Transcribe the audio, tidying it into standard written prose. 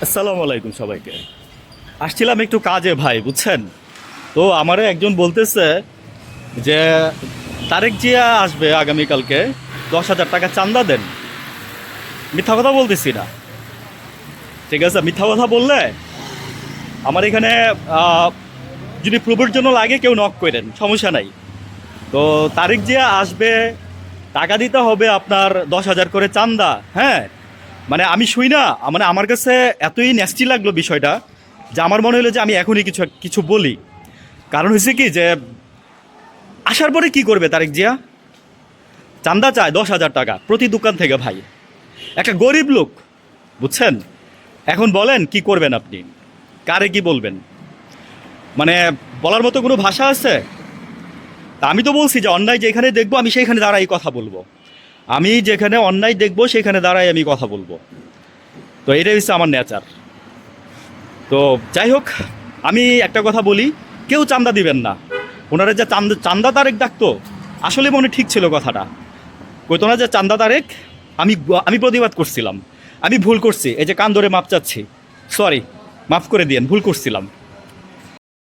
আসসালামু আলাইকুম সবাইকে। আসছিলাম একটু কাজে ভাই, বুঝছেন? তো আমারে একজন বলতেছে যে তারেক জিয়া আসবে আগামীকালকে, 10,000 টাকা চান্দা দেন। মিথ্যা কথা বলতেছি না, ঠিক আছে? মিথ্যা কথা বললে আমার এখানে আহ, যদি প্রুফের জন্য লাগে কেউ নক করেন, সমস্যা নাই। তো তারেক জিয়া আসবে, টাকা দিতে হবে আপনার 10,000 করে চান্দা। হ্যাঁ, মানে আমি শুই না, মানে আমার কাছে এতই ন্যাস্টি লাগলো বিষয়টা যে আমার মনে হলো যে আমি এখনই কিছু কিছু বলি। কারণ হয়েছে কি যে আসার পরে কি করবে তারেক জিয়া? চান্দা চায় 10,000 টাকা প্রতি দোকান থেকে ভাই, একটা গরিব লোক, বুঝছেন? এখন বলেন কি করবেন আপনি, কারে কি বলবেন? মানে বলার মতো কোনো ভাষা আছে? তা আমি তো বলছি যে অন্যায় যেখানে দেখবো আমি সেইখানে দাঁড়াই কথা বলবো। আমি যেখানে অন্যায় দেখবো সেখানে দাঁড়াই আমি কথা বলবো। তো এটাই হচ্ছে আমার নেচার। তো যাই হোক, আমি একটা কথা বলি, কেউ চান্দা দিবেন না। ওনারা যে চান্দা চান্দা তারেক ডাকতো, আসলে মনে ঠিক ছিল কথাটা। কইতো না যে চান্দা তারেক। আমি আমি প্রতিবাদ করছিলাম, আমি ভুল করছি, এই যে কান ধরে মাপ চাচ্ছি, সরি, মাফ করে দিয়েন, ভুল করছিলাম।